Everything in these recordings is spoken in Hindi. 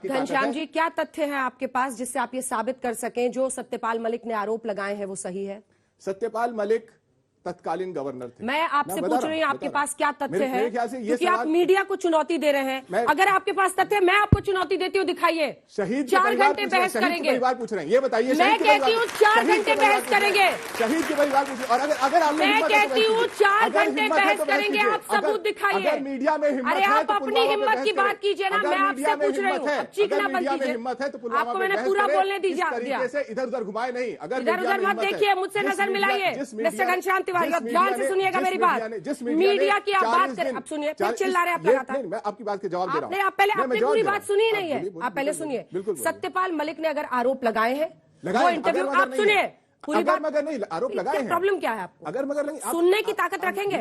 घनश्याम जी, क्या तथ्य है आपके पास जिससे आप ये साबित कर सकें जो सत्यपाल मलिक ने आरोप लगाए हैं वो सही है? सत्यपाल मलिक तत्कालीन गवर्नर थे। मैं आपसे पूछ रही हूँ आपके पास क्या तथ्य है, क्योंकि आप सवाल... मीडिया को चुनौती दे रहे हैं। अगर आपके पास तथ्य है, मैं आपको चुनौती देती हूँ, दिखाइए। शहीद 4 घंटे बहस करेंगे। पूछ रहे हैं, ये बताइए। मैं कहती हूँ 4 घंटे बहस करेंगे। शहीद के परिवार पूछिए। और अगर आप मैं कहती हूँ 4 घंटे बहस करेंगे। आप सबूत दिखाइए। मीडिया में हिम्मत अरे आप अपनी हिम्मत की बात कीजिए ना, मैं आपसे पूछ रही हूँ। चीखना बंद कीजिए। आपको मैंने पूरा बोलने दीजिए। इधर उधर घुमाए नहीं, अगर इधर उधर मत देखिए, मुझसे नजर मिलाइए। मिस्टर घनश्याम तिवारी, अब ध्यान से सुनिएगा मेरी बात। मीडिया की आप बात करें, अब सुनिए, फिर चिल्ला रहे आप लगातार। मैं आपकी बात के जवाब दे रहा हूं। आप पहले आपने पूरी बात सुनी नहीं है, आप पहले सुनिए। सत्यपाल मलिक ने अगर आरोप लगाए हैं, वो इंटरव्यू आप सुनिए पूरी बात। मगर नहीं आरोप लगाए हैं। प्रॉब्लम क्या है आपको? अगर मगर नहीं, सुनने की ताकत रखेंगे?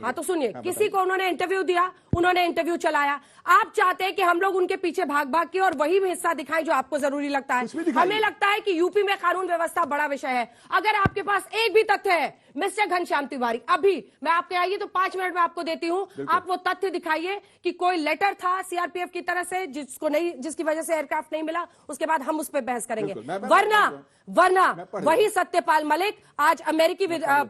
हाँ तो सुनिए, किसी को उन्होंने इंटरव्यू दिया, उन्होंने इंटरव्यू चलाया। आप चाहते हैं कि हम लोग उनके पीछे भाग भाग के और वही हिस्सा दिखाएं जो आपको जरूरी लगता है। हमें लगता है कि यूपी में कानून व्यवस्था बड़ा विषय है। अगर आपके पास एक भी तथ्य है मिस्टर घनश्याम तिवारी, अभी मैं आपके आइए तो 5 मिनट में आपको देती हूं, आप वो तथ्य दिखाइए कि कोई लेटर था सीआरपीएफ की तरफ से जिसकी वजह से एयरक्राफ्ट नहीं मिला, उसके बाद हम उस पर बहस करेंगे। वरना वही सत्यपाल मलिक आज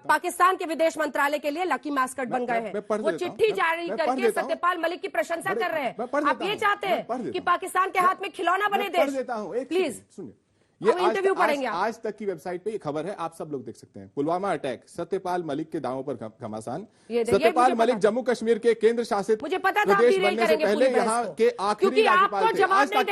पाकिस्तान के विदेश मंत्रालय के लिए लकी मास्कट बन गए हैं। वो चिट्ठी जारी करके सत्यपाल मलिक की प्रशंसा कर रहे हैं। आप ये चाहते हैं कि पाकिस्तान के हाथ में खिलौना बने देश? प्लीज सुनिए, ये इंटरव्यू पढ़ेंगे। आज तक की वेबसाइट पे ये खबर है, आप सब लोग देख सकते हैं। पुलवामा अटैक, सत्यपाल मलिक के दावों पर घमासान। सत्यपाल मलिक जम्मू कश्मीर के केंद्र शासित प्रदेश बनने से पहले यहाँ के आखिरी राज्यपाल थे। आज तक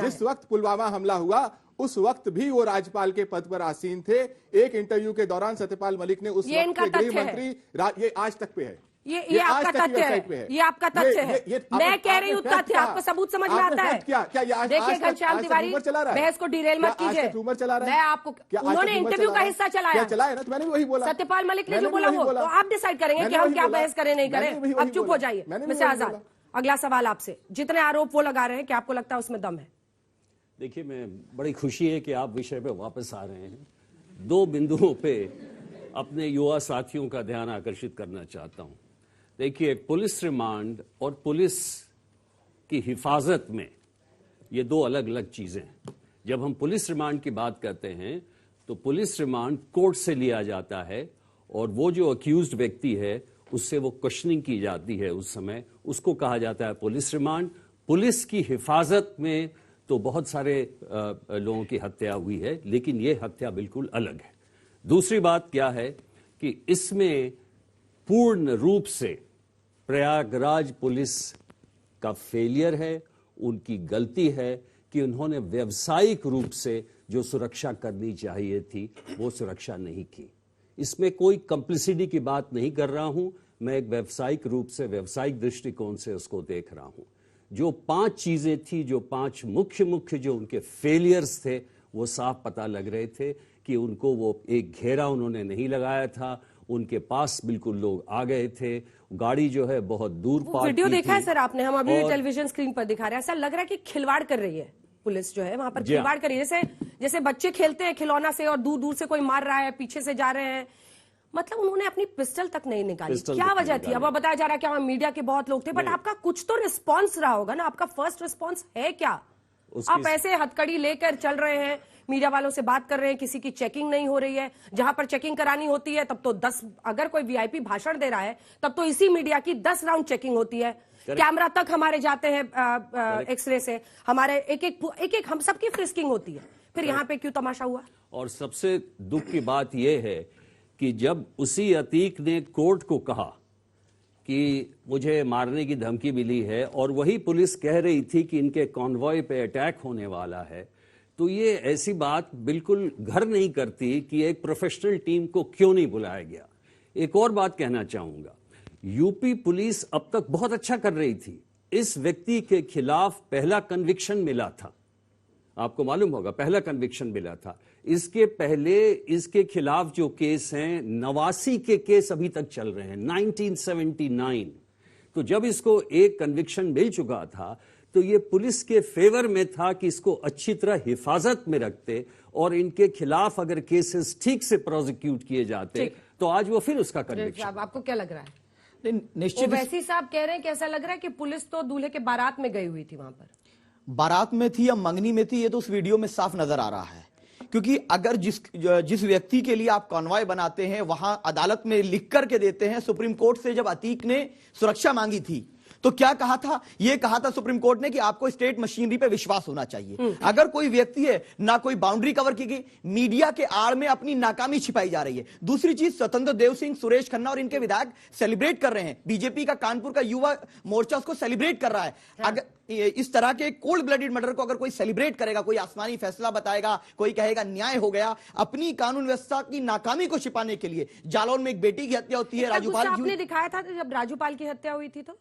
जिस वक्त पुलवामा हमला हुआ उस वक्त भी वो राज्यपाल के पद पर आसीन थे। एक इंटरव्यू के दौरान सत्यपाल मलिक ने उस वक्त के गृह मंत्री, ये आज तक पे है, ये आपका तथ्य है, ये आपका तथ्य है। मैं कह रही हूँ तथ्य, आपको सबूत समझ में आता है? देखिए घनश्याम तिवारी, बहस को डिरेल मत कीजिए। मैं आपको, उन्होंने इंटरव्यू का हिस्सा चलाया ना, तो मैंने वही बोला। सत्यपाल मलिक ने जो बोला वो तो आप डिसाइड करेंगे कि हम क्या बहस करें नहीं करें। अब चुप हो जाइए मिस्टर आजाद। अगला सवाल आपसे, जितने आरोप वो लगा रहे हैं, क्या आपको लगता है उसमें दम है? देखिए, मैं बड़ी खुशी है कि आप विषय पे वापस आ रहे हैं। 2 बिंदुओं पे अपने युवा साथियों का ध्यान आकर्षित करना चाहता हूं। देखिए, पुलिस रिमांड और पुलिस की हिफाजत में ये 2 अलग अलग चीजें हैं। जब हम पुलिस रिमांड की बात करते हैं तो पुलिस रिमांड कोर्ट से लिया जाता है और वो जो अक्यूज्ड व्यक्ति है उससे वो क्वेश्चनिंग की जाती है, उस समय उसको कहा जाता है पुलिस रिमांड। पुलिस की हिफाजत में तो बहुत सारे लोगों की हत्या हुई है, लेकिन ये हत्या बिल्कुल अलग है। दूसरी बात क्या है कि इसमें पूर्ण रूप से प्रयागराज पुलिस का फेलियर है, उनकी गलती है कि उन्होंने व्यावसायिक रूप से जो सुरक्षा करनी चाहिए थी वो सुरक्षा नहीं की। इसमें कोई कंप्लिसिटी की बात नहीं कर रहा हूं, मैं एक व्यावसायिक रूप से, व्यावसायिक दृष्टिकोण से उसको देख रहा हूं। जो 5 चीजें थी, जो 5 मुख्य जो उनके फेलियर्स थे, वो साफ पता लग रहे थे कि उनको वो एक घेरा उन्होंने नहीं लगाया था, उनके पास बिल्कुल लोग आ गए थे, गाड़ी जो है बहुत दूर पार्क की थी। वीडियो देखा है सर आपने? हम अभी टेलीविजन स्क्रीन पर दिखा रहे हैं। ऐसा लग रहा है कि खिलवाड़ कर रही है पुलिस, जो है वहां पर खिलवाड़ कर रही है। जैसे बच्चे खेलते हैं खिलौना से और दूर दूर से कोई मार रहा है, पीछे से जा रहे हैं। मतलब उन्होंने अपनी पिस्टल तक नहीं निकाली। क्या वजह थी? अब बताया जा रहा है कि वहां मीडिया के बहुत लोग थे, बट आपका कुछ तो रिस्पॉन्स रहा होगा ना? आपका फर्स्ट रिस्पॉन्स है क्या? आप ऐसे हथकड़ी लेकर चल रहे हैं, मीडिया वालों से बात कर रहे हैं, किसी की चेकिंग नहीं हो रही है। जहां पर चेकिंग करानी होती है तब तो 10, अगर कोई वीआईपी भाषण दे रहा है तब तो इसी मीडिया की 10 राउंड चेकिंग होती है। कैमरा तक हमारे जाते हैं एक्सरे से, हमारे एक हम सबकी फ्रिस्किंग होती है। फिर यहाँ पे क्यों तमाशा हुआ? और सबसे दुख की बात यह है कि जब उसी अतीक ने कोर्ट को कहा कि मुझे मारने की धमकी मिली है और वही पुलिस कह रही थी कि इनके कॉन्वॉय पे अटैक होने वाला है, तो ये ऐसी बात बिल्कुल घर नहीं करती कि एक प्रोफेशनल टीम को क्यों नहीं बुलाया गया। एक और बात कहना चाहूंगा, यूपी पुलिस अब तक बहुत अच्छा कर रही थी। इस व्यक्ति के खिलाफ पहला कन्विक्शन मिला था, आपको मालूम होगा, पहला कन्विक्शन मिला था। इसके पहले इसके खिलाफ जो केस हैं, 89 के केस अभी तक चल रहे हैं, 1979। तो जब इसको एक कन्विक्शन मिल चुका था तो ये पुलिस के फेवर में था कि इसको अच्छी तरह हिफाजत में रखते और इनके खिलाफ अगर केसेस ठीक से प्रोसिक्यूट किए जाते तो आज वो फिर उसका कन्विक्शन। आपको क्या लग रहा है? निश्चित वैसी साहब कह रहे हैं कि ऐसा लग रहा है कि पुलिस तो दूल्हे के बारात में गई हुई थी, वहां पर बारात में थी या मंगनी में थी, ये तो उस वीडियो में साफ नजर आ रहा है। क्योंकि अगर जिस व्यक्ति के लिए आप कॉन्वॉय बनाते हैं, वहां अदालत में लिख करके देते हैं, सुप्रीम कोर्ट से जब अतीक ने सुरक्षा मांगी थी तो क्या कहा था? यह कहा था सुप्रीम कोर्ट ने कि आपको स्टेट मशीनरी पे विश्वास होना चाहिए। अगर कोई व्यक्ति है, ना कोई बाउंड्री कवर की गई, मीडिया के आड़ में अपनी नाकामी छिपाई जा रही है। दूसरी चीज, स्वतंत्र देव सिंह, सुरेश खन्ना और इनके विधायक सेलिब्रेट कर रहे हैं, बीजेपी का कानपुर का युवा मोर्चा उसको सेलिब्रेट कर रहा है। अगर इस तरह के कोल्ड ब्लडेड मर्डर को अगर कोई सेलिब्रेट करेगा, कोई आसमानी फैसला बताएगा, कोई कहेगा न्याय हो गया, अपनी कानून व्यवस्था की नाकामी को छिपाने के लिए। जालौन में एक बेटी की हत्या होती है, राजूपाल आपने दिखाया था जब राजूपाल की हत्या हुई थी, तो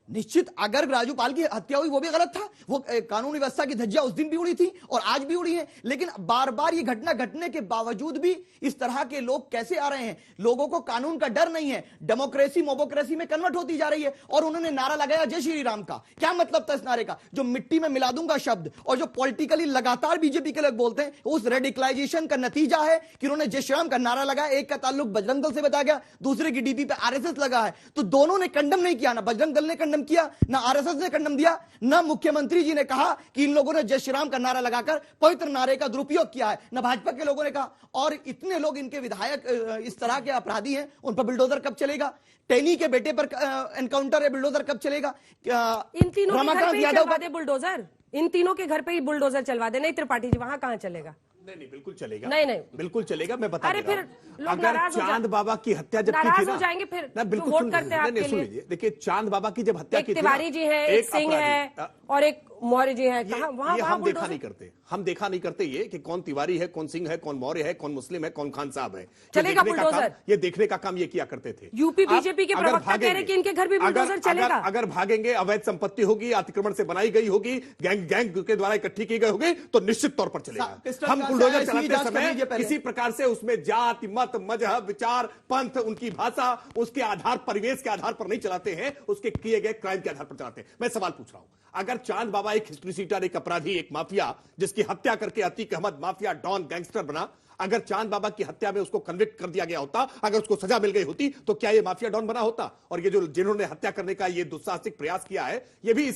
निश्चित अगर राजूपाल की हत्या हुई वो भी गलत था। वो कानून व्यवस्था की धज्जियां उस दिन भी उड़ी थी और आज भी उड़ी है। लेकिन बार बार ये घटना घटने के बावजूद भी इस तरह के लोग कैसे आ रहे हैं? लोगों को कानून का डर नहीं है, डेमोक्रेसी मोबोक्रेसी में कन्वर्ट होती जा रही है। और उन्होंने नारा लगाया जय श्री राम का। क्या मतलब था इस नारे का? जो मिट्टी में मिला दूंगा शब्द, और जो पॉलिटिकली लगातार बीजेपी के लोग बोलते हैं, उस रेडिकलाइजेशन का नतीजा है कि उन्होंने जय श्री राम का नारा लगाया। एक का ताल्लुक बजरंग दल से बताया गया, दूसरे की डीपी पे आरएसएस लगा है। तो दोनों ने कंडम नहीं किया, ना बजरंग दल ने कंडम किया, ना आरएसएस ने कंडम दिया, ना मुख्यमंत्री जी ने कहा कि इन लोगों ने जय श्री राम का नारा लगाकर पवित्र नारे का दुरुपयोग किया है, ना भाजपा के लोगों ने कहा। और इतने लोग इनके विधायक इस तरह के अपराधी हैं, उन पर बुलडोजर कब चलेगा? टेनी के बेटे पर एनकाउंटर है, बुलडोजर कब चलेगा? इन तीनों के घर पे ही चलवा दे बुलडोजर, इन तीनों के घर पे ही बुलडोजर चलवा दे। नहीं त्रिपाठी जी, वहां कहां चलेगा? नहीं, बिल्कुल चलेगा। नहीं, बिल्कुल चलेगा। मैं बता अरे फिर अगर चांद बाबा की हत्या जब की थी ना, हो जाएंगे फिर ना बिल्कुल वोट करते हैं आपके लिए। देखिए, चांद बाबा की जब हत्या की थी, तिवारी जी है, एक सिंह है और एक मौर्य जी है। वहां हम देखा नहीं करते, हम देखा नहीं करते ये कि कौन तिवारी है, कौन सिंह है, कौन मौर्य है, कौन मुस्लिम है, कौन खान साहब है। चलेगा बुलडोजर? ये देखने का काम ये किया करते थे। यूपी बीजेपी के प्रवक्ता कह रहे कि इनके घर भी बुलडोजर चलेगा। अगर भागेंगे, अवैध संपत्ति होगी, अतिक्रमण से बनाई गई होगी, गैंग के द्वारा इकट्ठी की गई होगी, तो निश्चित तौर पर चलेगा। हम बुलडोजर चलाते समय किसी प्रकार से उसमें जाति, मत, मजहब, विचार, पंथ, उनकी भाषा, उसके आधार, परिवेश के आधार पर नहीं चलाते हैं, उसके किए गए क्राइम के आधार पर चलाते हैं। मैं सवाल पूछ रहा हूं, अगर चांद बाबा एक हिस्ट्री सीटर, एक अपराधी, एक माफिया, जिसकी हत्या करके Atiq Ahmed mafia don gangster बना, अगर चांद बाबा की हत्या में उसको कन्विक्ट कर दिया गया होता, अगर उसको सजा मिल गई होती, तो क्या ये माफिया डॉन बना होता? और ये जो जिन्होंने हत्या करने का ये दुस्साहसिक प्रयास किया है, ये भी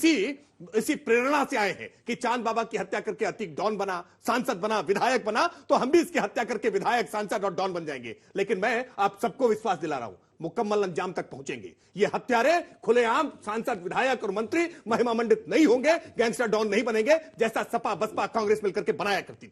इसी प्रेरणा से आए हैं कि चांद बाबा की हत्या करके अतीक डॉन बना, सांसद बना, विधायक बना, तो हम भी इसकी हत्या करके विधायक, सांसद और डॉन बन जाएंगे। लेकिन मैं आप सबको विश्वास दिला रहा हूं, मुकम्मल अंजाम तक पहुंचेंगे। ये हत्यारे खुलेआम सांसद, विधायक और मंत्री महिमा मंडित नहीं होंगे, गैंगस्टर डॉन नहीं बनेंगे, जैसा सपा, बसपा, कांग्रेस मिलकर के बनाया करती थी।